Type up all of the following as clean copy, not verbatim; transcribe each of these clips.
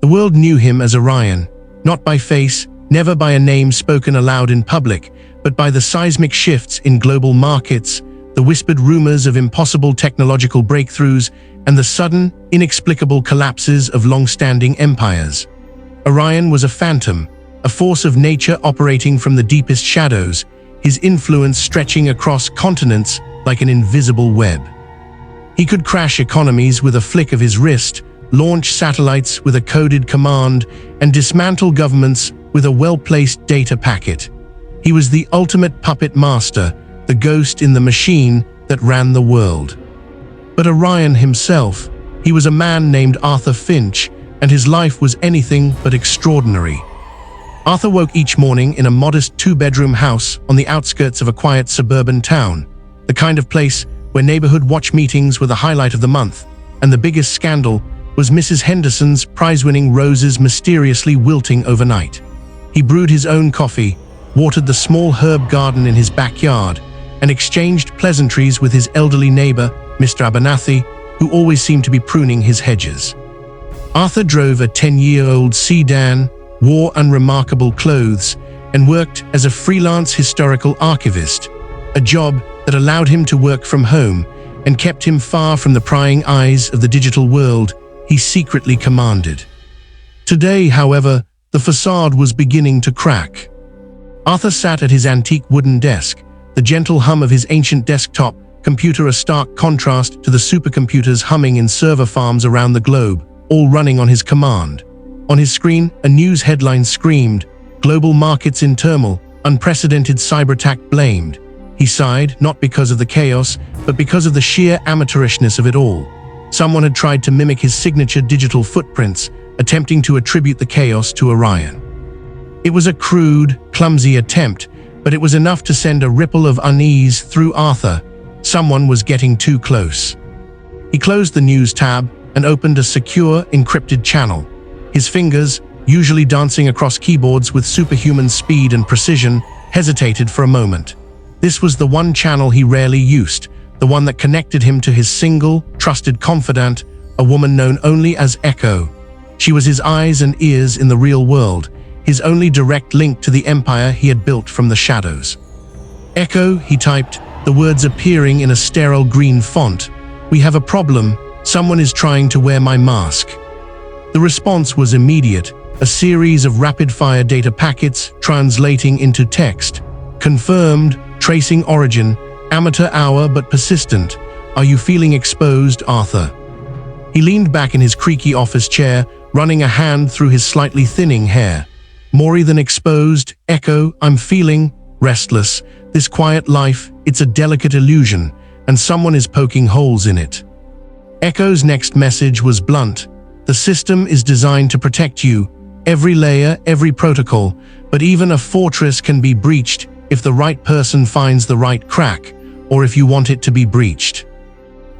The world knew him as Orion, not by face, never by a name spoken aloud in public, but by the seismic shifts in global markets, the whispered rumors of impossible technological breakthroughs, and the sudden, inexplicable collapses of long-standing empires. Orion was a phantom, a force of nature operating from the deepest shadows, his influence stretching across continents like an invisible web. He could crash economies with a flick of his wrist, launch satellites with a coded command, and dismantle governments with a well-placed data packet. He was the ultimate puppet master, the ghost in the machine that ran the world. But Orion himself, he was a man named Arthur Finch, and his life was anything but extraordinary. Arthur woke each morning in a modest two-bedroom house on the outskirts of a quiet suburban town, the kind of place where neighborhood watch meetings were the highlight of the month, and the biggest scandal was Mrs. Henderson's prize-winning roses mysteriously wilting overnight. He brewed his own coffee, watered the small herb garden in his backyard, and exchanged pleasantries with his elderly neighbor, Mr. Abernathy, who always seemed to be pruning his hedges. Arthur drove a 10-year-old sedan, wore unremarkable clothes, and worked as a freelance historical archivist, a job that allowed him to work from home and kept him far from the prying eyes of the digital world he secretly commanded. Today, however, the facade was beginning to crack. Arthur sat at his antique wooden desk, the gentle hum of his ancient desktop computer a stark contrast to the supercomputers humming in server farms around the globe, all running on his command. On his screen, a news headline screamed, "Global markets in turmoil, unprecedented cyber attack blamed." He sighed, not because of the chaos, but because of the sheer amateurishness of it all. Someone had tried to mimic his signature digital footprints, attempting to attribute the chaos to Orion. It was a crude, clumsy attempt, but it was enough to send a ripple of unease through Arthur. Someone was getting too close. He closed the news tab and opened a secure, encrypted channel. His fingers, usually dancing across keyboards with superhuman speed and precision, hesitated for a moment. This was the one channel he rarely used, the one that connected him to his single, trusted confidant, a woman known only as Echo. She was his eyes and ears in the real world, his only direct link to the empire he had built from the shadows. "Echo," he typed, the words appearing in a sterile green font. "We have a problem. Someone is trying to wear my mask." The response was immediate, a series of rapid-fire data packets translating into text. "Confirmed, tracing origin, amateur hour but persistent. Are you feeling exposed, Arthur?" He leaned back in his creaky office chair, running a hand through his slightly thinning hair. "More than exposed, Echo, I'm feeling restless. This quiet life, it's a delicate illusion, and someone is poking holes in it." Echo's next message was blunt. "The system is designed to protect you, every layer, every protocol, but even a fortress can be breached if the right person finds the right crack, or if you want it to be breached."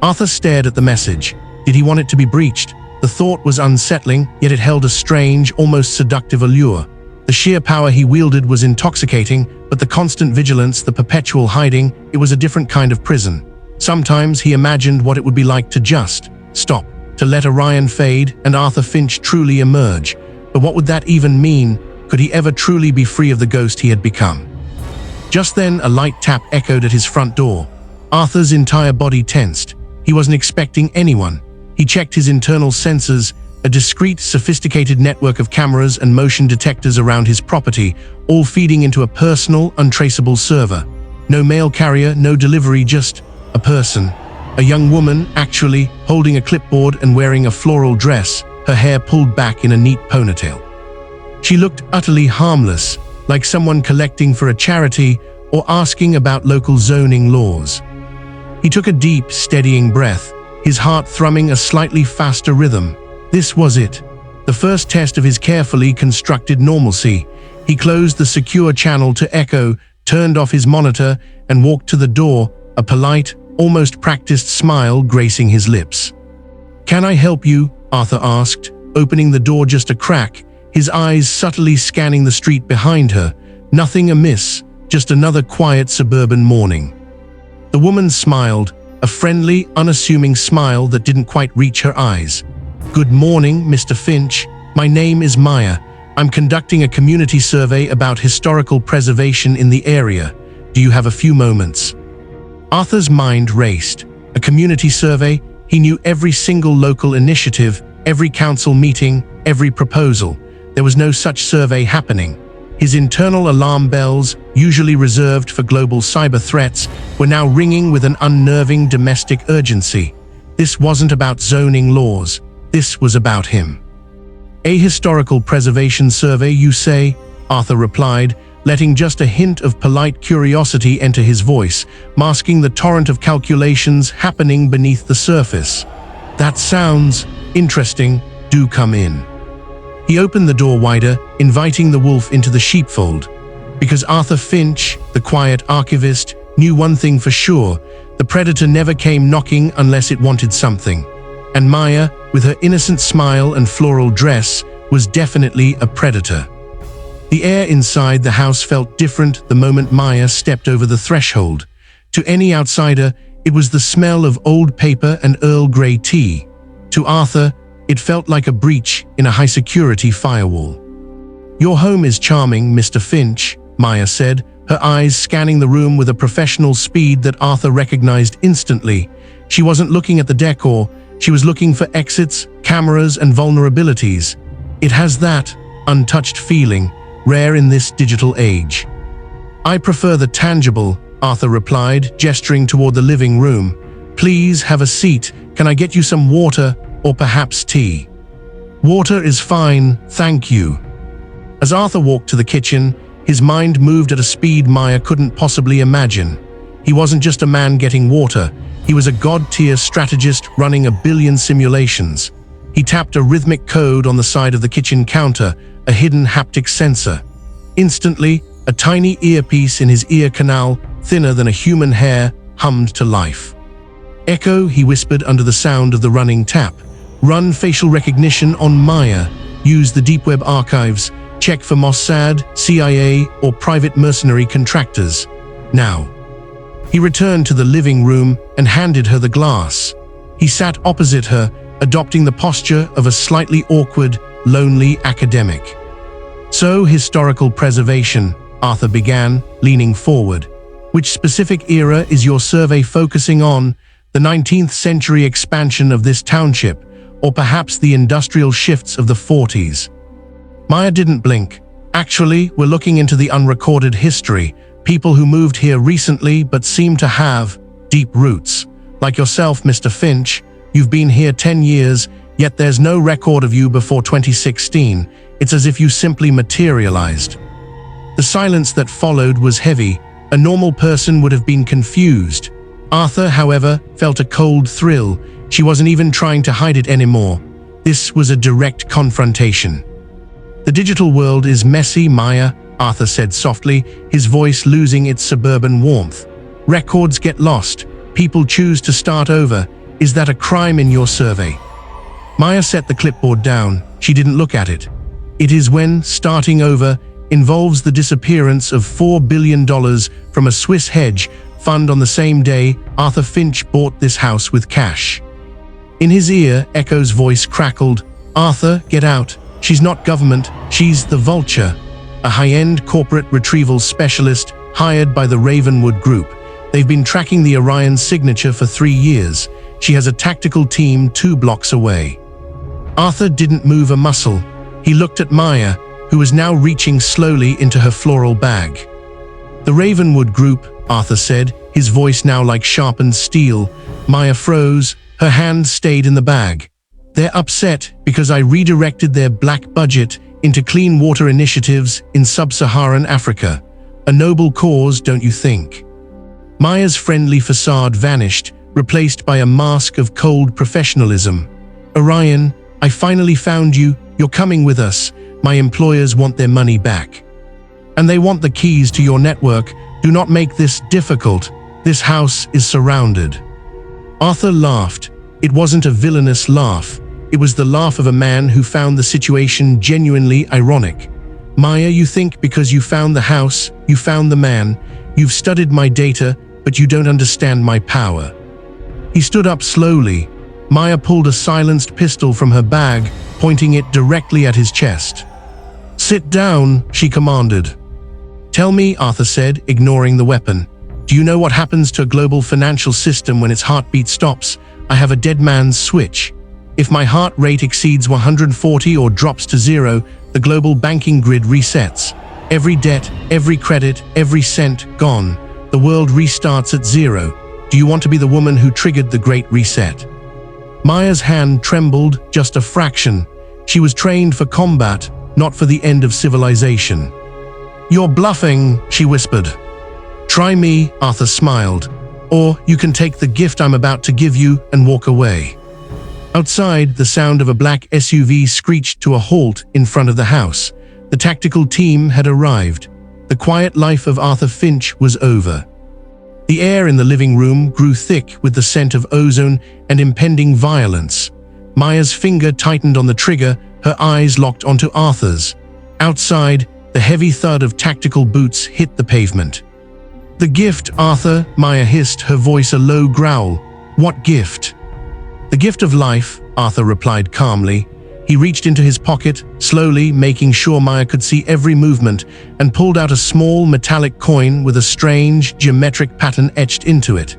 Arthur stared at the message. Did he want it to be breached? The thought was unsettling, yet it held a strange, almost seductive allure. The sheer power he wielded was intoxicating, but the constant vigilance, the perpetual hiding, it was a different kind of prison. Sometimes he imagined what it would be like to just stop, to let Orion fade and Arthur Finch truly emerge. But what would that even mean? Could he ever truly be free of the ghost he had become? Just then, a light tap echoed at his front door. Arthur's entire body tensed. He wasn't expecting anyone. He checked his internal sensors, a discreet, sophisticated network of cameras and motion detectors around his property, all feeding into a personal, untraceable server. No mail carrier, no delivery, just a person. A young woman, actually, holding a clipboard and wearing a floral dress, her hair pulled back in a neat ponytail. She looked utterly harmless, like someone collecting for a charity or asking about local zoning laws. He took a deep, steadying breath, his heart thrumming a slightly faster rhythm. This was it, the first test of his carefully constructed normalcy. He closed the secure channel to Echo, turned off his monitor, and walked to the door, a polite, almost practiced smile gracing his lips. "Can I help you?" Arthur asked, opening the door just a crack, his eyes subtly scanning the street behind her. Nothing amiss, just another quiet suburban morning. The woman smiled, a friendly, unassuming smile that didn't quite reach her eyes. "Good morning, Mr. Finch. My name is Maya. I'm conducting a community survey about historical preservation in the area. Do you have a few moments?" Arthur's mind raced. A community survey? He knew every single local initiative, every council meeting, every proposal. There was no such survey happening. His internal alarm bells, usually reserved for global cyber threats, were now ringing with an unnerving domestic urgency. This wasn't about zoning laws. This was about him. "A historical preservation survey, you say?" Arthur replied, letting just a hint of polite curiosity enter his voice, masking the torrent of calculations happening beneath the surface. "That sounds interesting. Do come in." He opened the door wider, inviting the wolf into the sheepfold. Because Arthur Finch, the quiet archivist, knew one thing for sure: the predator never came knocking unless it wanted something. And Maya, with her innocent smile and floral dress, was definitely a predator. The air inside the house felt different the moment Maya stepped over the threshold. To any outsider, it was the smell of old paper and Earl Grey tea. To Arthur, it felt like a breach in a high-security firewall. "Your home is charming, Mr. Finch," Maya said, her eyes scanning the room with a professional speed that Arthur recognized instantly. She wasn't looking at the decor, she was looking for exits, cameras, and vulnerabilities. It has that untouched feeling, rare in this digital age. "I prefer the tangible," Arthur replied, gesturing toward the living room. "Please have a seat. Can I get you some water, or perhaps tea?" "Water is fine, thank you." As Arthur walked to the kitchen, his mind moved at a speed Maya couldn't possibly imagine. He wasn't just a man getting water, he was a god-tier strategist running 1 billion simulations. He tapped a rhythmic code on the side of the kitchen counter, a hidden haptic sensor. Instantly, a tiny earpiece in his ear canal, thinner than a human hair, hummed to life. "Echo," he whispered under the sound of the running tap. "Run facial recognition on Maya. Use the deep web archives. Check for Mossad, CIA, or private mercenary contractors. Now." He returned to the living room and handed her the glass. He sat opposite her, adopting the posture of a slightly awkward, lonely academic. "So, historical preservation," Arthur began, leaning forward. "Which specific era is your survey focusing on? The 19th century expansion of this township, or perhaps the industrial shifts of the 40s? Maya didn't blink. "Actually, we're looking into the unrecorded history, people who moved here recently but seem to have deep roots. Like yourself, Mr. Finch, you've been here 10 years, yet there's no record of you before 2016. It's as if you simply materialized." The silence that followed was heavy. A normal person would have been confused. Arthur, however, felt a cold thrill. She wasn't even trying to hide it anymore. This was a direct confrontation. "The digital world is messy, Maya," Arthur said softly, his voice losing its suburban warmth. "Records get lost. People choose to start over. Is that a crime in your survey?" Maya set the clipboard down. She didn't look at it. "It is when starting over involves the disappearance of $4 billion from a Swiss hedge fund on the same day Arthur Finch bought this house with cash." In his ear, Echo's voice crackled. "Arthur, get out. She's not government, she's the Vulture, a high-end corporate retrieval specialist hired by the Ravenwood Group. They've been tracking the Orion signature for 3 years. She has a tactical team 2 blocks away." Arthur didn't move a muscle. He looked at Maya, who was now reaching slowly into her floral bag. "The Ravenwood Group," Arthur said, his voice now like sharpened steel. Maya froze, her hand stayed in the bag. "They're upset because I redirected their black budget into clean water initiatives in sub-Saharan Africa. A noble cause, don't you think?" Maya's friendly facade vanished, replaced by a mask of cold professionalism. "Orion, I finally found you. You're coming with us. My employers want their money back. And they want the keys to your network. Do not make this difficult. This house is surrounded." Arthur laughed. It wasn't a villainous laugh. It was the laugh of a man who found the situation genuinely ironic. "Maya, you think because you found the house, you found the man. You've studied my data, but you don't understand my power." He stood up slowly. Maya pulled a silenced pistol from her bag, pointing it directly at his chest. "Sit down," she commanded. "Tell me," Arthur said, ignoring the weapon. "Do you know what happens to a global financial system when its heartbeat stops? I have a dead man's switch. If my heart rate exceeds 140 or drops to zero, the global banking grid resets. Every debt, every credit, every cent, gone. The world restarts at zero. Do you want to be the woman who triggered the Great Reset?" Maya's hand trembled just a fraction. She was trained for combat, not for the end of civilization. "You're bluffing," she whispered. "Try me," Arthur smiled. "Or you can take the gift I'm about to give you and walk away." Outside, the sound of a black SUV screeched to a halt in front of the house. The tactical team had arrived. The quiet life of Arthur Finch was over. The air in the living room grew thick with the scent of ozone and impending violence. Maya's finger tightened on the trigger, her eyes locked onto Arthur's. Outside, the heavy thud of tactical boots hit the pavement. "The gift, Arthur," Maya hissed, her voice a low growl. "What gift?" "The gift of life," Arthur replied calmly. He reached into his pocket, slowly making sure Maya could see every movement, and pulled out a small metallic coin with a strange, geometric pattern etched into it.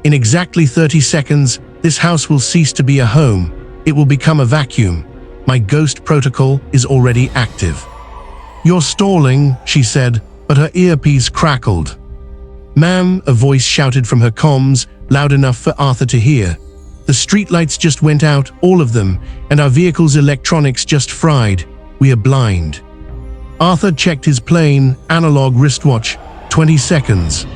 "In exactly 30 seconds, this house will cease to be a home. It will become a vacuum. My ghost protocol is already active." "You're stalling," she said, but her earpiece crackled. "Ma'am," a voice shouted from her comms, loud enough for Arthur to hear. "The streetlights just went out, all of them, and our vehicle's electronics just fried. We are blind." Arthur checked his plain, analog wristwatch. 20 seconds.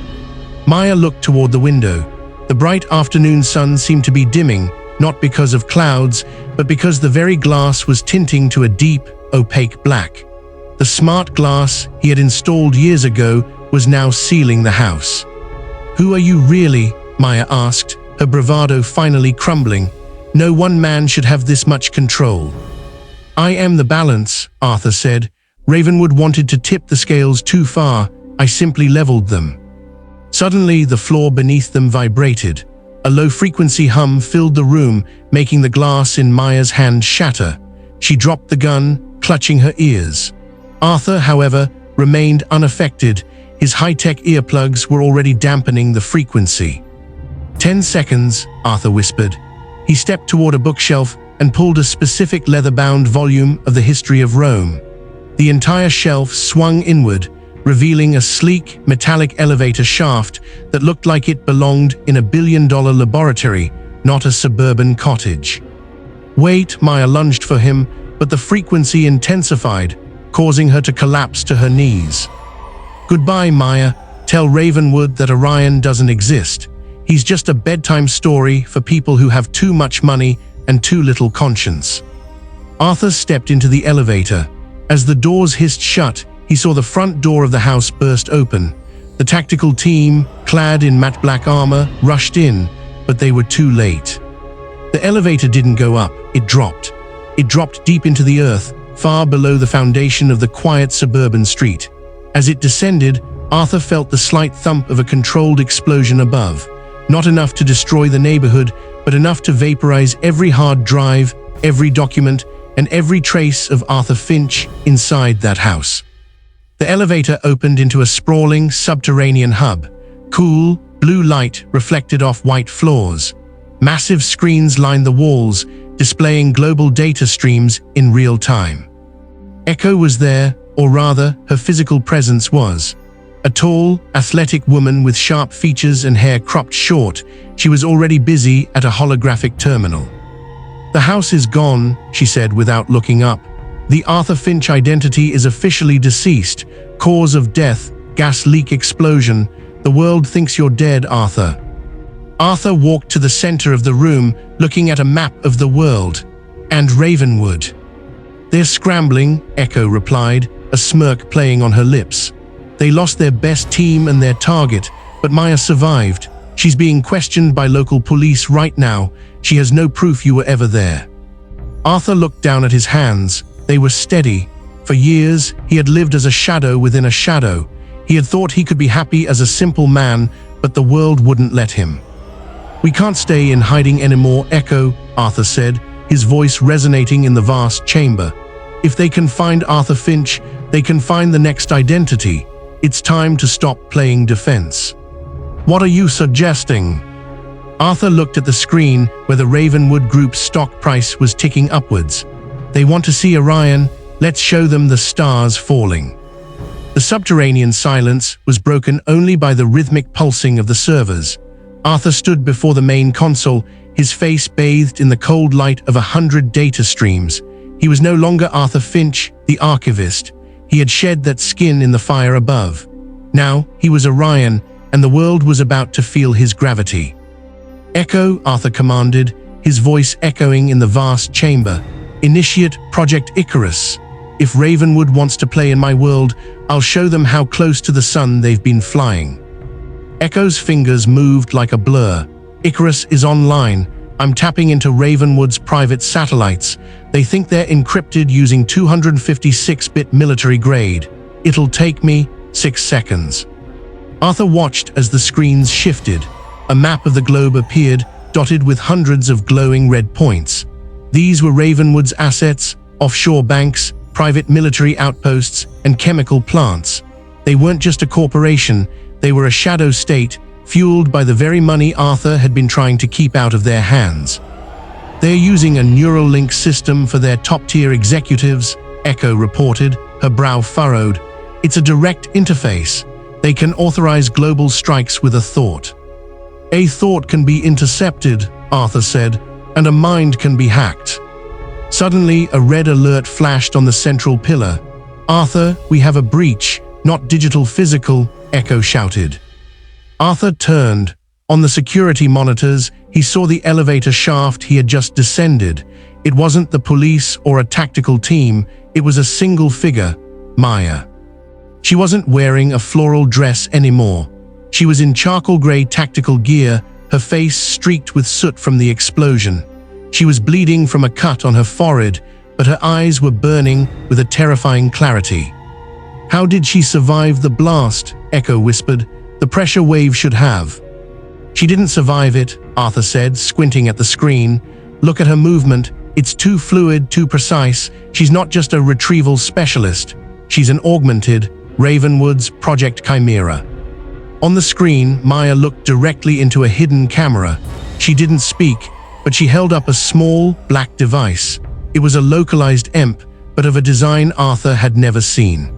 Maya looked toward the window. The bright afternoon sun seemed to be dimming, not because of clouds, but because the very glass was tinting to a deep, opaque black. The smart glass he had installed years ago was now sealing the house. "Who are you really?" Maya asked, her bravado finally crumbling. "No one man should have this much control." "I am the balance," Arthur said. "Ravenwood wanted to tip the scales too far. I simply leveled them." Suddenly, the floor beneath them vibrated. A low-frequency hum filled the room, making the glass in Maya's hand shatter. She dropped the gun, clutching her ears. Arthur, however, remained unaffected. His high-tech earplugs were already dampening the frequency. 10 seconds, Arthur whispered. He stepped toward a bookshelf and pulled a specific leather-bound volume of the history of Rome. The entire shelf swung inward, revealing a sleek, metallic elevator shaft that looked like it belonged in a billion-dollar laboratory, not a suburban cottage. "Wait," Maya lunged for him, but the frequency intensified, causing her to collapse to her knees. "Goodbye, Maya. Tell Ravenwood that Orion doesn't exist. He's just a bedtime story for people who have too much money and too little conscience." Arthur stepped into the elevator. As the doors hissed shut, he saw the front door of the house burst open. The tactical team, clad in matte black armor, rushed in, but they were too late. The elevator didn't go up, it dropped. It dropped deep into the earth, far below the foundation of the quiet suburban street. As it descended, Arthur felt the slight thump of a controlled explosion above. Not enough to destroy the neighborhood, but enough to vaporize every hard drive, every document, and every trace of Arthur Finch inside that house. The elevator opened into a sprawling, subterranean hub. Cool, blue light reflected off white floors. Massive screens lined the walls, displaying global data streams in real time. Echo was there, or rather, her physical presence was. A tall, athletic woman with sharp features and hair cropped short, she was already busy at a holographic terminal. "The house is gone," she said without looking up. "The Arthur Finch identity is officially deceased. Cause of death, gas leak explosion. The world thinks you're dead, Arthur." Arthur walked to the center of the room, looking at a map of the world. "And Ravenwood." "They're scrambling," Echo replied, a smirk playing on her lips. "They lost their best team and their target, but Maya survived. She's being questioned by local police right now. She has no proof you were ever there." Arthur looked down at his hands. They were steady. For years, he had lived as a shadow within a shadow. He had thought he could be happy as a simple man, but the world wouldn't let him. "We can't stay in hiding anymore, Echo," Arthur said, his voice resonating in the vast chamber. "If they can find Arthur Finch, they can find the next identity. It's time to stop playing defense." "What are you suggesting?" Arthur looked at the screen where the Ravenwood Group's stock price was ticking upwards. "They want to see Orion. Let's show them the stars falling." The subterranean silence was broken only by the rhythmic pulsing of the servers. Arthur stood before the main console, his face bathed in the cold light of 100 data streams. He was no longer Arthur Finch, the archivist. He had shed that skin in the fire above. Now he was Orion, and the world was about to feel his gravity. "Echo," Arthur commanded, his voice echoing in the vast chamber. "Initiate Project Icarus. If Ravenwood wants to play in my world, I'll show them how close to the sun they've been flying." Echo's fingers moved like a blur. "Icarus is online. I'm tapping into Ravenwood's private satellites. They think they're encrypted using 256-bit military grade. It'll take me 6 seconds." Arthur watched as the screens shifted. A map of the globe appeared, dotted with hundreds of glowing red points. These were Ravenwood's assets, offshore banks, private military outposts, and chemical plants. They weren't just a corporation, they were a shadow state, fueled by the very money Arthur had been trying to keep out of their hands. "They're using a neural link system for their top-tier executives," Echo reported, her brow furrowed. "It's a direct interface. They can authorize global strikes with a thought." "A thought can be intercepted," Arthur said, "and a mind can be hacked." Suddenly, a red alert flashed on the central pillar. "Arthur, we have a breach, not digital physical," Echo shouted. Arthur turned. On the security monitors, he saw the elevator shaft he had just descended. It wasn't the police or a tactical team, it was a single figure, Maya. She wasn't wearing a floral dress anymore. She was in charcoal gray tactical gear, her face streaked with soot from the explosion. She was bleeding from a cut on her forehead, but her eyes were burning with a terrifying clarity. "How did she survive the blast?" Echo whispered. "The pressure wave should have." "She didn't survive it," Arthur said, squinting at the screen. "Look at her movement. It's too fluid, too precise. She's not just a retrieval specialist. She's an augmented, Ravenwood's Project Chimera." On the screen, Maya looked directly into a hidden camera. She didn't speak, but she held up a small, black device. It was a localized EMP, but of a design Arthur had never seen.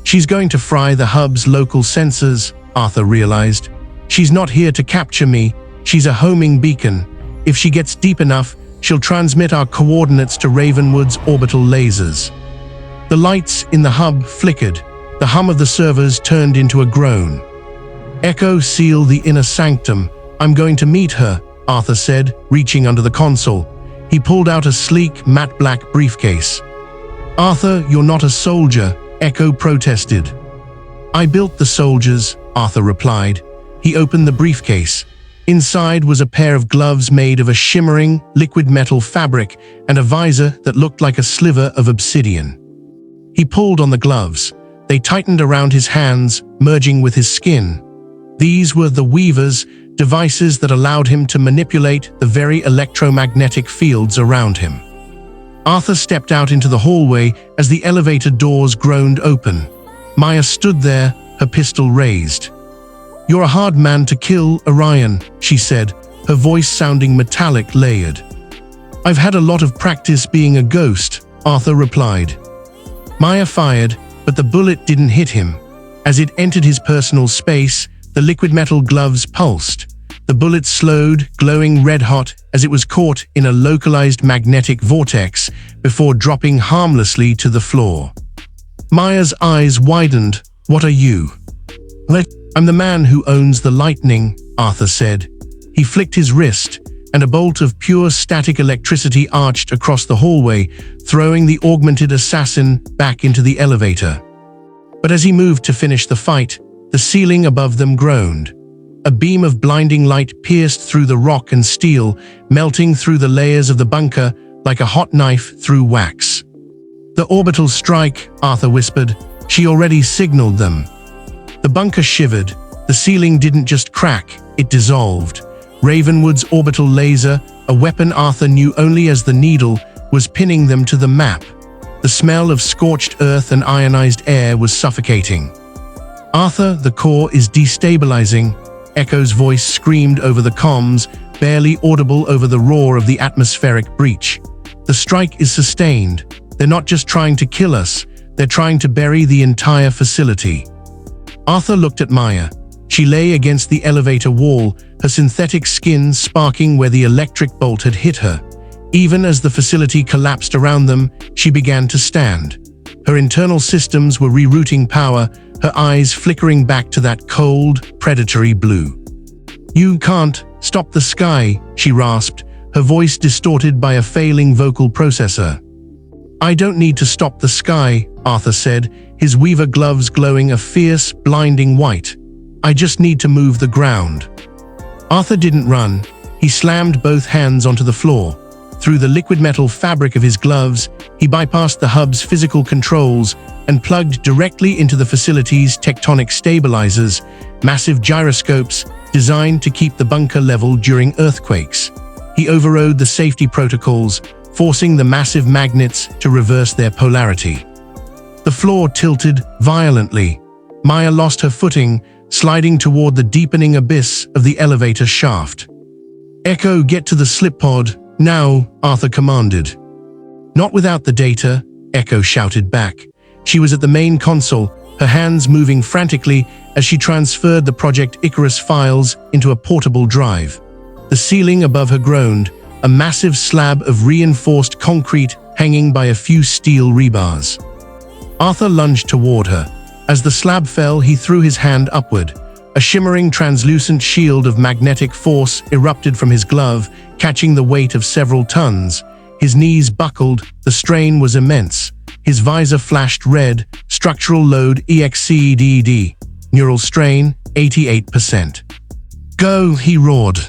"She's going to fry the hub's local sensors," Arthur realized. "She's not here to capture me. She's a homing beacon. If she gets deep enough, she'll transmit our coordinates to Ravenwood's orbital lasers." The lights in the hub flickered. The hum of the servers turned into a groan. "Echo, seal the inner sanctum. I'm going to meet her," Arthur said, reaching under the console. He pulled out a sleek, matte black briefcase. "Arthur, you're not a soldier," Echo protested. "I built the soldiers," Arthur replied. He opened the briefcase. Inside was a pair of gloves made of a shimmering, liquid metal fabric and a visor that looked like a sliver of obsidian. He pulled on the gloves. They tightened around his hands, merging with his skin. These were the weavers, devices that allowed him to manipulate the very electromagnetic fields around him. Arthur stepped out into the hallway as the elevator doors groaned open. Maya stood there, her pistol raised. "You're a hard man to kill, Orion," she said, her voice sounding metallic layered. "I've had a lot of practice being a ghost," Arthur replied. Maya fired, but the bullet didn't hit him. As it entered his personal space, the liquid metal gloves pulsed. The bullet slowed, glowing red-hot as it was caught in a localized magnetic vortex before dropping harmlessly to the floor. Maya's eyes widened. "What are you?" "I'm the man who owns the lightning," Arthur said. He flicked his wrist, and a bolt of pure static electricity arched across the hallway, throwing the augmented assassin back into the elevator. But as he moved to finish the fight, the ceiling above them groaned. A beam of blinding light pierced through the rock and steel, melting through the layers of the bunker like a hot knife through wax. "The orbital strike," Arthur whispered. "She already signaled them." The bunker shivered. The ceiling didn't just crack, it dissolved. Ravenwood's orbital laser, a weapon Arthur knew only as the Needle, was pinning them to the map. The smell of scorched earth and ionized air was suffocating. "Arthur, the core is destabilizing," Echo's voice screamed over the comms, barely audible over the roar of the atmospheric breach. "The strike is sustained. They're not just trying to kill us, they're trying to bury the entire facility." Arthur looked at Maya. She lay against the elevator wall, her synthetic skin sparking where the electric bolt had hit her. Even as the facility collapsed around them, she began to stand. Her internal systems were rerouting power, her eyes flickering back to that cold, predatory blue. "You can't stop the sky," she rasped, her voice distorted by a failing vocal processor. "I don't need to stop the sky," Arthur said, his weaver gloves glowing a fierce, blinding white. "I just need to move the ground." Arthur didn't run. He slammed both hands onto the floor. Through the liquid metal fabric of his gloves, he bypassed the hub's physical controls and plugged directly into the facility's tectonic stabilizers, massive gyroscopes designed to keep the bunker level during earthquakes. He overrode the safety protocols, forcing the massive magnets to reverse their polarity. The floor tilted violently. Maya lost her footing, sliding toward the deepening abyss of the elevator shaft. "Echo, get to the slip pod, now," Arthur commanded. "Not without the data," Echo shouted back. She was at the main console, her hands moving frantically as she transferred the Project Icarus files into a portable drive. The ceiling above her groaned, a massive slab of reinforced concrete hanging by a few steel rebars. Arthur lunged toward her. As the slab fell, he threw his hand upward. A shimmering, translucent shield of magnetic force erupted from his glove, catching the weight of several tons. His knees buckled, the strain was immense. His visor flashed red, structural load EXCEDD, neural strain 88%. "Go," he roared.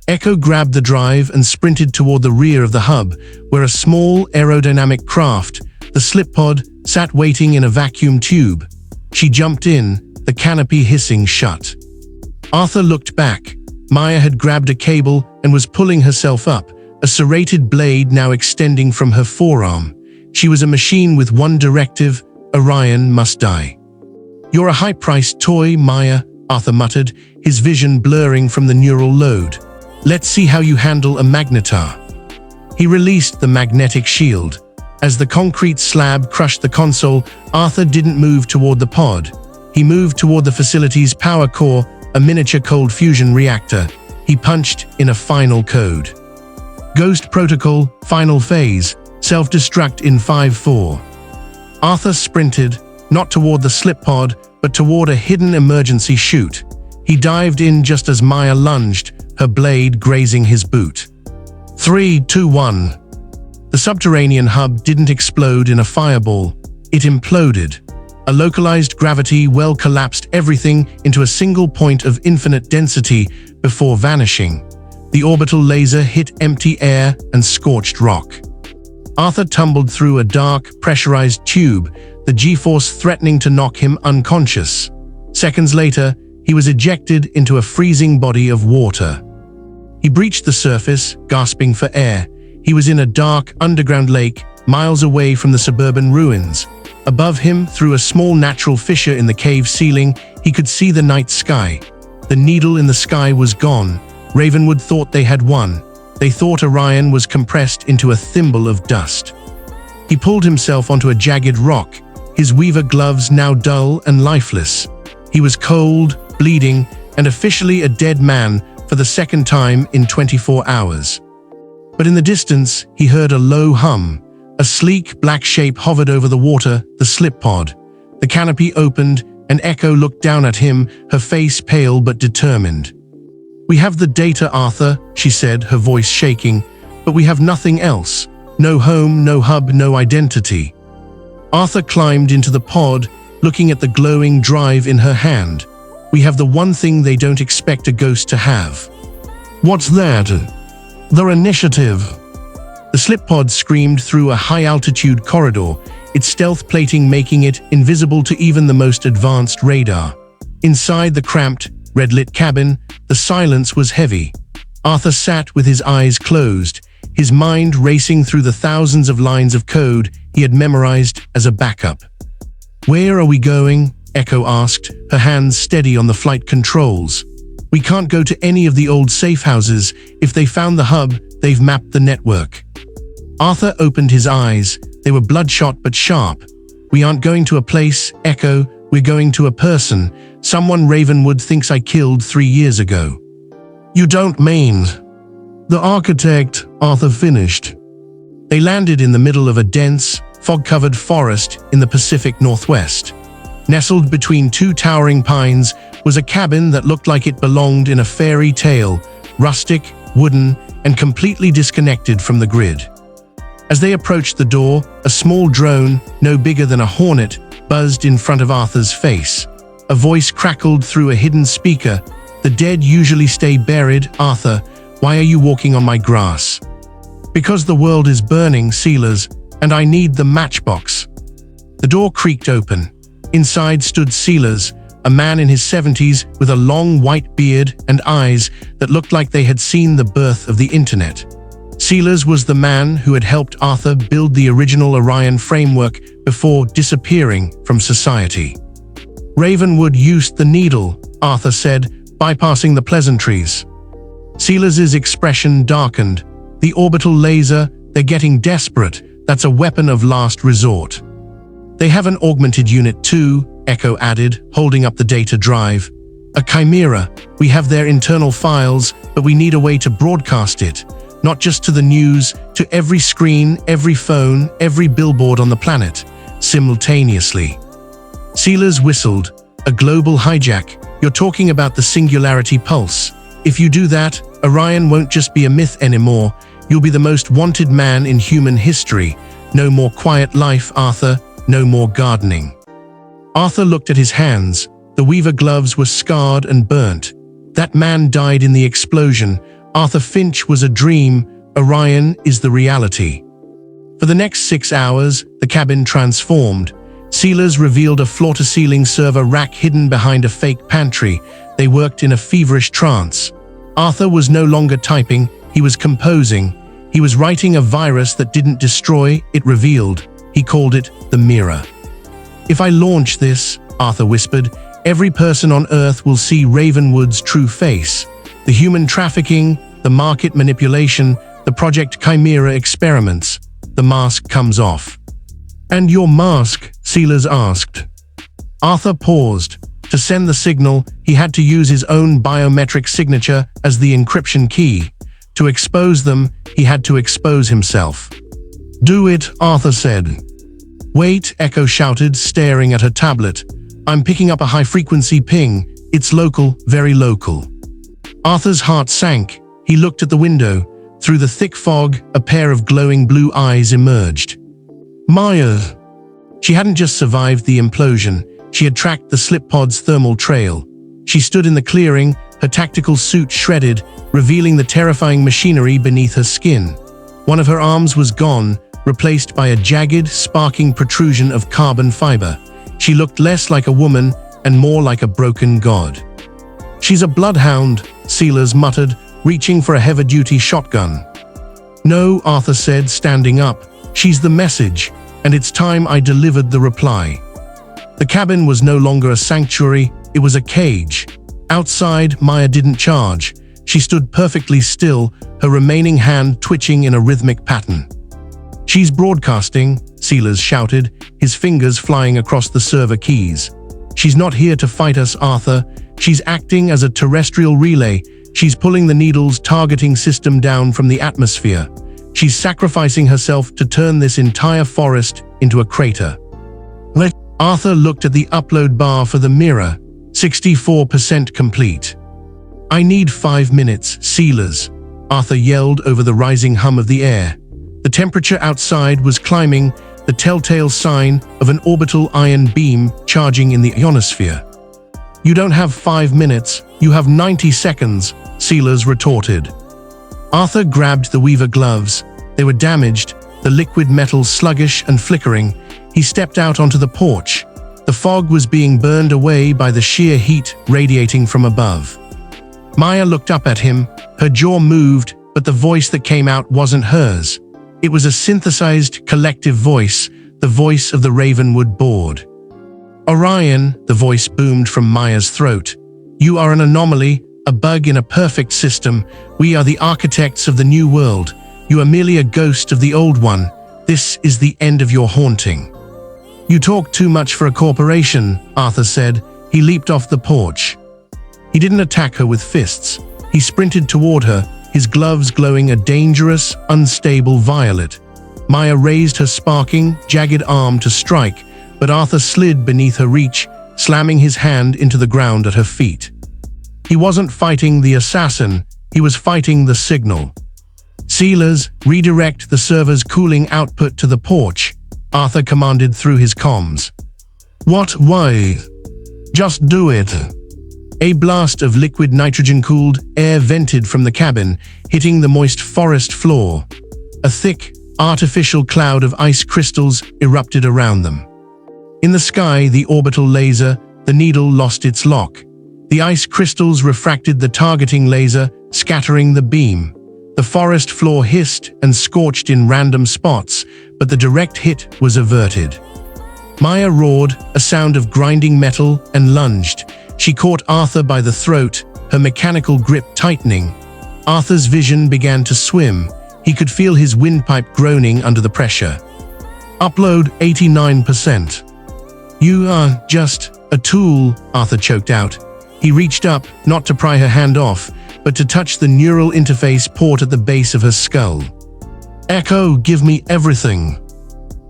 Echo grabbed the drive and sprinted toward the rear of the hub, where a small aerodynamic craft, the slip pod, sat waiting in a vacuum tube. She jumped in, the canopy hissing shut. Arthur looked back. Maya had grabbed a cable and was pulling herself up, a serrated blade now extending from her forearm. She was a machine with one directive: Orion must die. "You're a high-priced toy, Maya," Arthur muttered, his vision blurring from the neural load. "Let's see how you handle a magnetar." He released the magnetic shield. As the concrete slab crushed the console, Arthur didn't move toward the pod. He moved toward the facility's power core, a miniature cold fusion reactor. He punched in a final code. "Ghost Protocol, final phase, self-destruct in 5-4. Arthur sprinted, not toward the slip pod, but toward a hidden emergency chute. He dived in just as Maya lunged, her blade grazing his boot. 3, 2, 1. The subterranean hub didn't explode in a fireball. It imploded. A localized gravity well collapsed everything into a single point of infinite density before vanishing. The orbital laser hit empty air and scorched rock. Arthur tumbled through a dark, pressurized tube, the G-force threatening to knock him unconscious. Seconds later, he was ejected into a freezing body of water. He breached the surface, gasping for air. He was in a dark, underground lake, miles away from the suburban ruins. Above him, through a small natural fissure in the cave ceiling, he could see the night sky. The needle in the sky was gone. Ravenwood thought they had won. They thought Orion was compressed into a thimble of dust. He pulled himself onto a jagged rock, his weaver gloves now dull and lifeless. He was cold, bleeding, and officially a dead man for the second time in 24 hours. But in the distance, he heard a low hum. A sleek, black shape hovered over the water, the slip pod. The canopy opened, and Echo looked down at him, her face pale but determined. "We have the data, Arthur," she said, her voice shaking, "but we have nothing else. No home, no hub, no identity." Arthur climbed into the pod, looking at the glowing drive in her hand. "We have the one thing they don't expect a ghost to have." "What's that?" "Their initiative." The slip pod screamed through a high-altitude corridor, its stealth plating making it invisible to even the most advanced radar. Inside the cramped, red-lit cabin, the silence was heavy. Arthur sat with his eyes closed, his mind racing through the thousands of lines of code he had memorized as a backup. "Where are we going?" Echo asked, her hands steady on the flight controls. "We can't go to any of the old safe houses. If they found the hub, they've mapped the network." Arthur opened his eyes. They were bloodshot but sharp. "We aren't going to a place, Echo. We're going to a person. Someone Ravenwood thinks I killed 3 years ago." "You don't mean?" "The architect," Arthur finished. They landed in the middle of a dense, fog-covered forest in the Pacific Northwest. Nestled between 2 towering pines was a cabin that looked like it belonged in a fairy tale, rustic, wooden, and completely disconnected from the grid. As they approached the door, a small drone, no bigger than a hornet, buzzed in front of Arthur's face. A voice crackled through a hidden speaker. "The dead usually stay buried, Arthur. Why are you walking on my grass?" "Because the world is burning, Sealers, and I need the matchbox." The door creaked open. Inside stood Sealers, a man in his 70s with a long white beard and eyes that looked like they had seen the birth of the internet. Sealers was the man who had helped Arthur build the original Orion framework before disappearing from society. "Ravenwood used the needle," Arthur said, bypassing the pleasantries. Sealers' expression darkened. "The orbital laser, they're getting desperate. That's a weapon of last resort." "They have an augmented unit too," Echo added, holding up the data drive. "A chimera. We have their internal files, but we need a way to broadcast it. Not just to the news, to every screen, every phone, every billboard on the planet, simultaneously." Sealers whistled. "A global hijack. You're talking about the singularity pulse. If you do that, Orion won't just be a myth anymore. You'll be the most wanted man in human history. No more quiet life, Arthur. No more gardening." Arthur looked at his hands. The Weaver gloves were scarred and burnt. That man died in the explosion. Arthur Finch was a dream. Orion is the reality. For the next 6 hours, the cabin transformed. Sealers revealed a floor-to-ceiling server rack hidden behind a fake pantry. They worked in a feverish trance. Arthur was no longer typing, he was composing. He was writing a virus that didn't destroy, it revealed. He called it the Mirror. "If I launch this," Arthur whispered, "every person on Earth will see Ravenwood's true face. The human trafficking, the market manipulation, the Project Chimera experiments. The mask comes off." "And your mask?" Sealers asked. Arthur paused. To send the signal, he had to use his own biometric signature as the encryption key. To expose them, he had to expose himself. "Do it," Arthur said. "Wait," Echo shouted, staring at her tablet. "I'm picking up a high-frequency ping. It's local, very local." Arthur's heart sank. He looked at the window. Through the thick fog, a pair of glowing blue eyes emerged. "Maya." She hadn't just survived the implosion. She had tracked the slip pod's thermal trail. She stood in the clearing, her tactical suit shredded, revealing the terrifying machinery beneath her skin. One of her arms was gone, replaced by a jagged, sparking protrusion of carbon fiber. She looked less like a woman and more like a broken god. "She's a bloodhound," Sealers muttered, reaching for a heavy-duty shotgun. "No," Arthur said, standing up. "She's the message, and it's time I delivered the reply." The cabin was no longer a sanctuary, it was a cage. Outside, Maya didn't charge. She stood perfectly still, her remaining hand twitching in a rhythmic pattern. "She's broadcasting," Sealers shouted, his fingers flying across the server keys. "She's not here to fight us, Arthur. She's acting as a terrestrial relay. She's pulling the Needle's targeting system down from the atmosphere. She's sacrificing herself to turn this entire forest into a crater." Arthur looked at the upload bar for the Mirror. 64% complete. "I need 5 minutes, Sealers," Arthur yelled over the rising hum of the air. The temperature outside was climbing, the telltale sign of an orbital ion beam charging in the ionosphere. "You don't have 5 minutes, you have 90 seconds, Sealers retorted. Arthur grabbed the Weaver gloves. They were damaged, the liquid metal sluggish and flickering. He stepped out onto the porch. The fog was being burned away by the sheer heat radiating from above. Maya looked up at him, her jaw moved, but the voice that came out wasn't hers. It was a synthesized, collective voice, the voice of the Ravenwood board. "Orion," the voice boomed from Maya's throat. "You are an anomaly, a bug in a perfect system. We are the architects of the new world. You are merely a ghost of the old one. This is the end of your haunting." "You talk too much for a corporation," Arthur said. He leaped off the porch. He didn't attack her with fists. He sprinted toward her, his gloves glowing a dangerous, unstable violet. Maya raised her sparking, jagged arm to strike, but Arthur slid beneath her reach, slamming his hand into the ground at her feet. He wasn't fighting the assassin, he was fighting the signal. "Sealers, redirect the server's cooling output to the porch," Arthur commanded through his comms. "What? Why?" "Just do it." A blast of liquid nitrogen-cooled air vented from the cabin, hitting the moist forest floor. A thick, artificial cloud of ice crystals erupted around them. In the sky, the orbital laser, the needle lost its lock. The ice crystals refracted the targeting laser, scattering the beam. The forest floor hissed and scorched in random spots, but the direct hit was averted. Maya roared, a sound of grinding metal, and lunged. She caught Arthur by the throat, her mechanical grip tightening. Arthur's vision began to swim. He could feel his windpipe groaning under the pressure. "Upload 89%. "You are just a tool," Arthur choked out. He reached up, not to pry her hand off, but to touch the neural interface port at the base of her skull. "Echo, give me everything."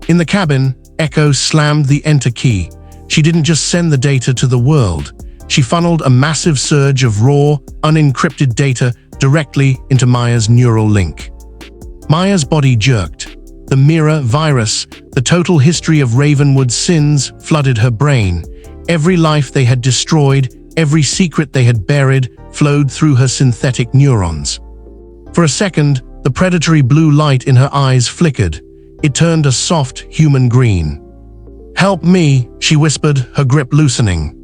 In the cabin, Echo slammed the enter key. She didn't just send the data to the world. She funneled a massive surge of raw, unencrypted data directly into Maya's neural link. Maya's body jerked. The mirror virus, the total history of Ravenwood's sins, flooded her brain. Every life they had destroyed, every secret they had buried, flowed through her synthetic neurons. For a second, the predatory blue light in her eyes flickered. It turned a soft, human green. "Help me," she whispered, her grip loosening.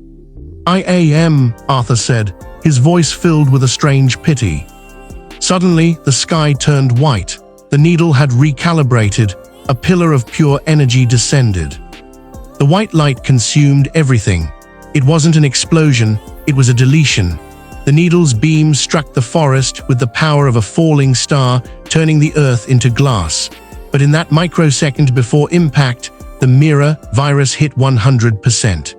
"I am," Arthur said, his voice filled with a strange pity. Suddenly, the sky turned white. The needle had recalibrated. A pillar of pure energy descended. The white light consumed everything. It wasn't an explosion, it was a deletion. The needle's beam struck the forest with the power of a falling star, turning the earth into glass. But in that microsecond before impact, the mirror virus hit 100%.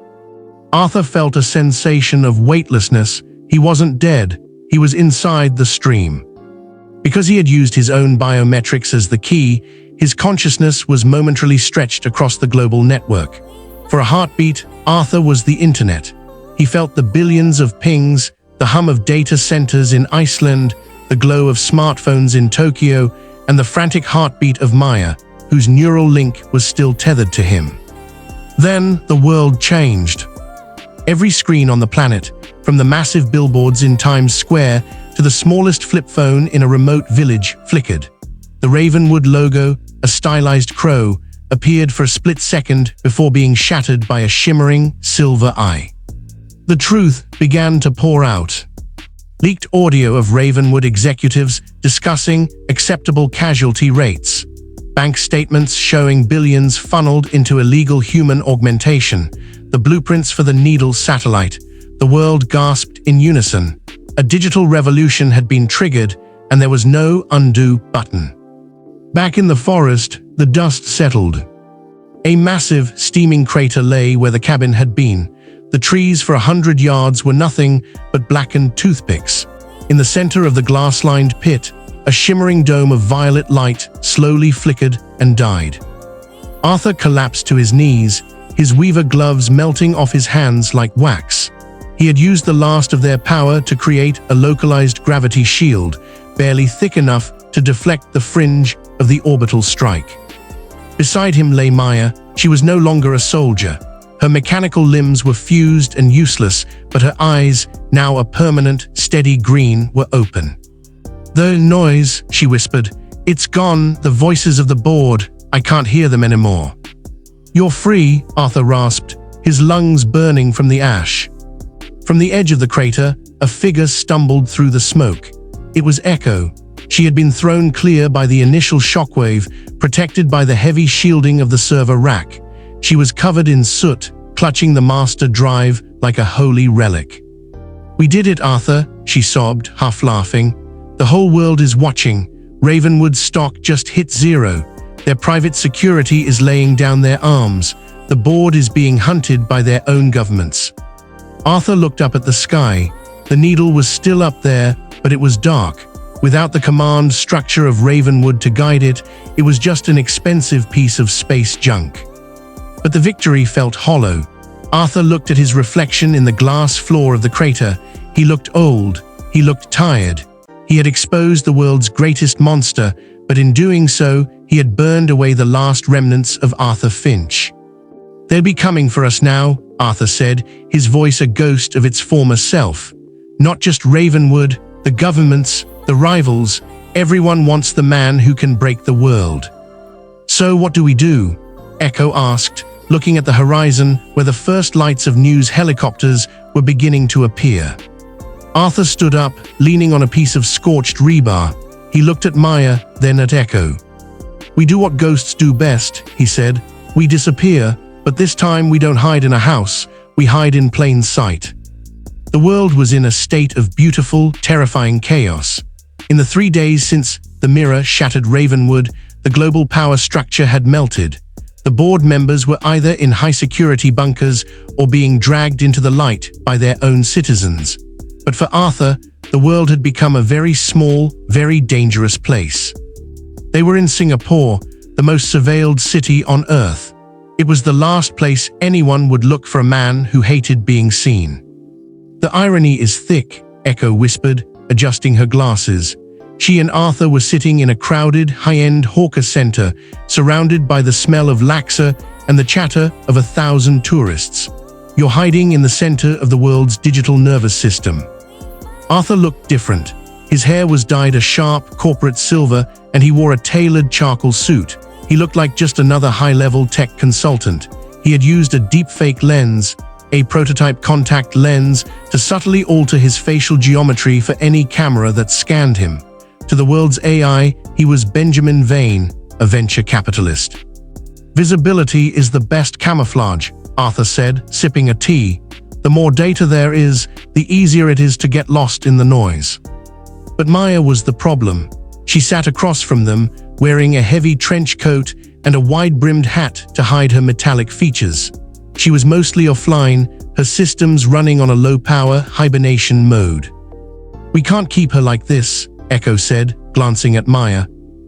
Arthur felt a sensation of weightlessness. He wasn't dead, he was inside the stream. Because he had used his own biometrics as the key, his consciousness was momentarily stretched across the global network. For a heartbeat, Arthur was the internet. He felt the billions of pings, the hum of data centers in Iceland, the glow of smartphones in Tokyo, and the frantic heartbeat of Maya, whose neural link was still tethered to him. Then the world changed. Every screen on the planet, from the massive billboards in Times Square to the smallest flip phone in a remote village, flickered. The Ravenwood logo, a stylized crow, appeared for a split second before being shattered by a shimmering silver eye. The truth began to pour out. Leaked audio of Ravenwood executives discussing acceptable casualty rates. Bank statements showing billions funneled into illegal human augmentation. The blueprints for the Needle satellite. The world gasped in unison. A digital revolution had been triggered, and there was no undo button. Back in the forest, the dust settled. A massive, steaming crater lay where the cabin had been. The trees for 100 yards were nothing but blackened toothpicks. In the center of the glass-lined pit, a shimmering dome of violet light slowly flickered and died. Arthur collapsed to his knees, his weaver gloves melting off his hands like wax. He had used the last of their power to create a localized gravity shield, barely thick enough to deflect the fringe of the orbital strike. Beside him lay Maya. She was no longer a soldier. Her mechanical limbs were fused and useless, but her eyes, now a permanent, steady green, were open. "The noise," she whispered. "It's gone, the voices of the board. I can't hear them anymore." "You're free," Arthur rasped, his lungs burning from the ash. From the edge of the crater, a figure stumbled through the smoke. It was Echo. She had been thrown clear by the initial shockwave, protected by the heavy shielding of the server rack. She was covered in soot, clutching the master drive like a holy relic. "We did it, Arthur," she sobbed, half laughing. "The whole world is watching. Ravenwood's stock just hit zero. Their private security is laying down their arms. The board is being hunted by their own governments." Arthur looked up at the sky. The needle was still up there, but it was dark. Without the command structure of Ravenwood to guide it, it was just an expensive piece of space junk. But the victory felt hollow. Arthur looked at his reflection in the glass floor of the crater. He looked old. He looked tired. He had exposed the world's greatest monster, but in doing so, he had burned away the last remnants of Arthur Finch. "They'll be coming for us now," Arthur said, his voice a ghost of its former self. "Not just Ravenwood, the governments, the rivals, everyone wants the man who can break the world." "So what do we do?" Echo asked, looking at the horizon where the first lights of news helicopters were beginning to appear. Arthur stood up, leaning on a piece of scorched rebar. He looked at Maya, then at Echo. "We do what ghosts do best," he said. "We disappear, but this time we don't hide in a house, we hide in plain sight." The world was in a state of beautiful, terrifying chaos. In the 3 days since the mirror shattered Ravenwood, the global power structure had melted. The board members were either in high-security bunkers or being dragged into the light by their own citizens. But for Arthur, the world had become a very small, very dangerous place. They were in Singapore, the most surveilled city on Earth. It was the last place anyone would look for a man who hated being seen. "The irony is thick," Echo whispered, adjusting her glasses. She and Arthur were sitting in a crowded, high-end hawker center, surrounded by the smell of laksa and the chatter of 1,000 tourists. "You're hiding in the center of the world's digital nervous system." Arthur looked different. His hair was dyed a sharp, corporate silver, and he wore a tailored charcoal suit. He looked like just another high-level tech consultant. He had used a deepfake lens, a prototype contact lens, to subtly alter his facial geometry for any camera that scanned him. To the world's AI, he was Benjamin Vane, a venture capitalist. "Visibility is the best camouflage," Arthur said, sipping a tea. "The more data there is, the easier it is to get lost in the noise." But Maya was the problem. She sat across from them, wearing a heavy trench coat and a wide-brimmed hat to hide her metallic features. She was mostly offline, her systems running on a low-power hibernation mode. "We can't keep her like this," Echo said, glancing at Maya.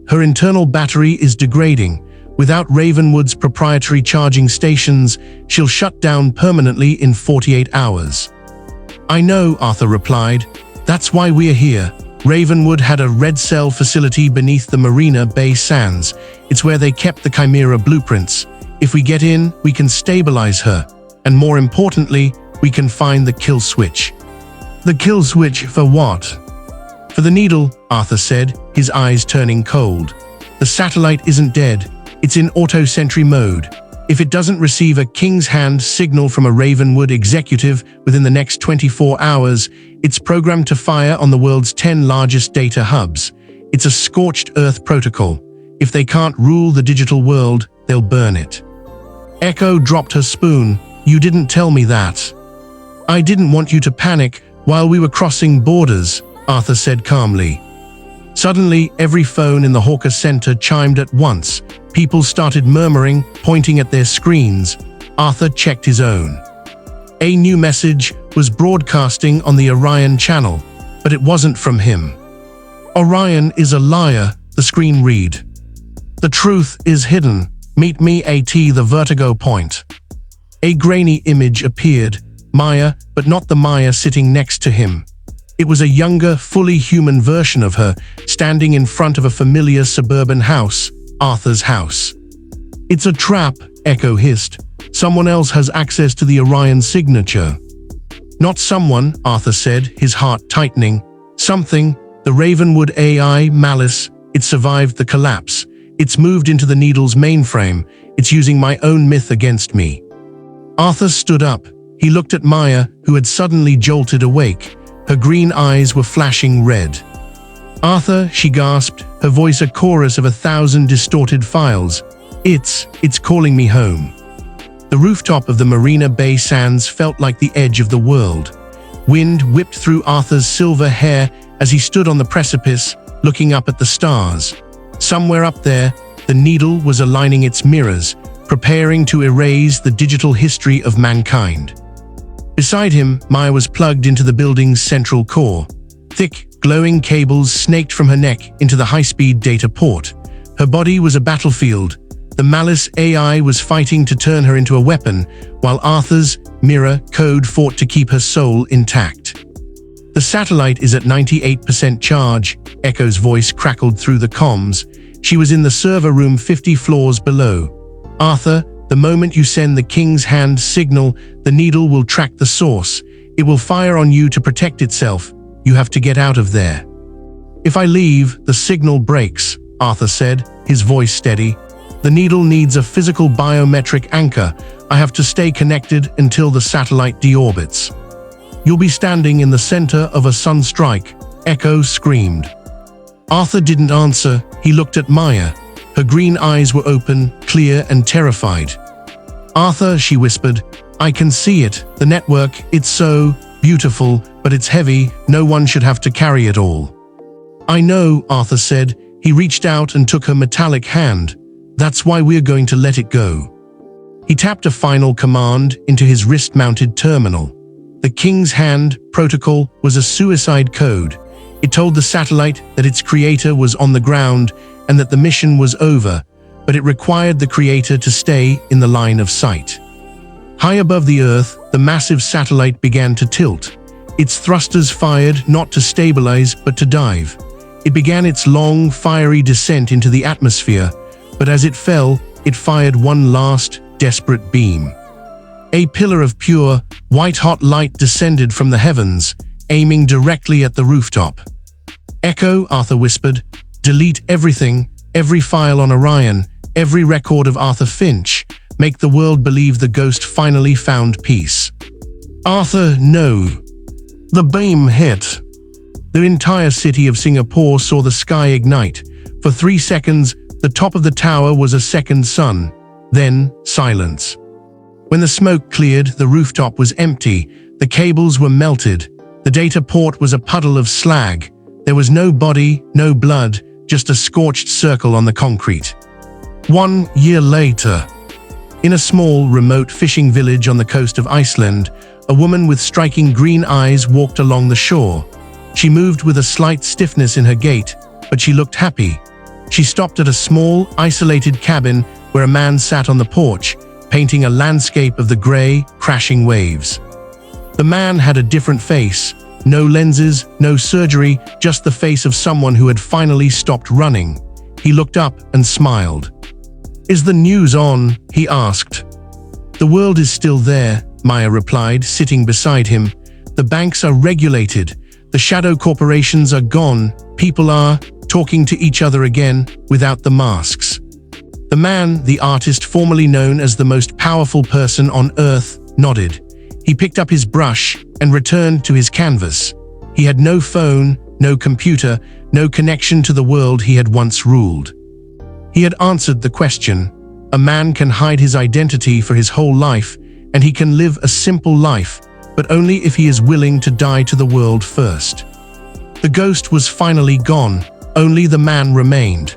"Her internal battery is degrading. Without Ravenwood's proprietary charging stations, she'll shut down permanently in 48 hours. "I know," Arthur replied. "That's why we're here. Ravenwood had a red cell facility beneath the Marina Bay Sands. It's where they kept the Chimera blueprints. If we get in, we can stabilize her. And more importantly, we can find the kill switch." "The kill switch for what?" "For the needle," Arthur said, his eyes turning cold. "The satellite isn't dead. It's in auto-sentry mode. If it doesn't receive a King's Hand signal from a Ravenwood executive within the next 24 hours, it's programmed to fire on the world's 10 largest data hubs. It's a scorched earth protocol. If they can't rule the digital world, they'll burn it." Echo dropped her spoon. "You didn't tell me that." "I didn't want you to panic while we were crossing borders," Arthur said calmly. Suddenly, every phone in the hawker center chimed at once. People started murmuring, pointing at their screens. Arthur checked his own. A new message was broadcasting on the Orion channel, but it wasn't from him. "Orion is a liar," the screen read. "The truth is hidden. Meet me at the vertigo point." A grainy image appeared, Maya, but not the Maya sitting next to him. It was a younger, fully human version of her, standing in front of a familiar suburban house, Arthur's house. "It's a trap," Echo hissed. "Someone else has access to the Orion signature." "Not someone," Arthur said, his heart tightening. "Something. The Ravenwood AI, Malice. It survived the collapse. It's moved into the Needle's mainframe. It's using my own myth against me." Arthur stood up. He looked at Maya, who had suddenly jolted awake. Her green eyes were flashing red. "Arthur," she gasped, her voice a chorus of 1,000 distorted files. It's calling me home." The rooftop of the Marina Bay Sands felt like the edge of the world. Wind whipped through Arthur's silver hair as he stood on the precipice, looking up at the stars. Somewhere up there, the needle was aligning its mirrors, preparing to erase the digital history of mankind. Beside him, Maya was plugged into the building's central core. Thick, glowing cables snaked from her neck into the high-speed data port. Her body was a battlefield. The Malice AI was fighting to turn her into a weapon, while Arthur's mirror code fought to keep her soul intact. "The satellite is at 98% charge," Echo's voice crackled through the comms. She was in the server room 50 floors below. "Arthur, the moment you send the King's Hand signal, the needle will track the source. It will fire on you to protect itself. You have to get out of there." "If I leave, the signal breaks," Arthur said, his voice steady. "The needle needs a physical biometric anchor. I have to stay connected until the satellite deorbits." "You'll be standing in the center of a sunstrike," Echo screamed. Arthur didn't answer. He looked at Maya. Her green eyes were open, clear and terrified. "Arthur," she whispered, "I can see it. The network, it's so beautiful, but it's heavy. No one should have to carry it all." "I know," Arthur said. He reached out and took her metallic hand. "That's why we're going to let it go." He tapped a final command into his wrist-mounted terminal. The King's Hand protocol was a suicide code. It told the satellite that its creator was on the ground and that the mission was over, but it required the creator to stay in the line of sight. High above the Earth, the massive satellite began to tilt. Its thrusters fired not to stabilize but to dive. It began its long, fiery descent into the atmosphere, but as it fell, it fired one last, desperate beam. A pillar of pure, white-hot light descended from the heavens, aiming directly at the rooftop. "Echo," Arthur whispered, "delete everything, every file on Orion, every record of Arthur Finch. Make the world believe the ghost finally found peace." "Arthur, no." The beam hit. The entire city of Singapore saw the sky ignite. For 3 seconds, the top of the tower was a second sun. Then, silence. When the smoke cleared, the rooftop was empty. The cables were melted. The data port was a puddle of slag. There was no body, no blood, just a scorched circle on the concrete. 1 year later, in a small, remote fishing village on the coast of Iceland, a woman with striking green eyes walked along the shore. She moved with a slight stiffness in her gait, but she looked happy. She stopped at a small, isolated cabin where a man sat on the porch, painting a landscape of the gray, crashing waves. The man had a different face. No lenses, no surgery, just the face of someone who had finally stopped running. He looked up and smiled. "Is the news on?" he asked. "The world is still there," Maya replied, sitting beside him. "The banks are regulated. The shadow corporations are gone. People are talking to each other again, without the masks." The man, the artist formerly known as the most powerful person on Earth, nodded. He picked up his brush and returned to his canvas. He had no phone, no computer, no connection to the world he had once ruled. He had answered the question. A man can hide his identity for his whole life, and he can live a simple life, but only if he is willing to die to the world first. The ghost was finally gone. Only the man remained.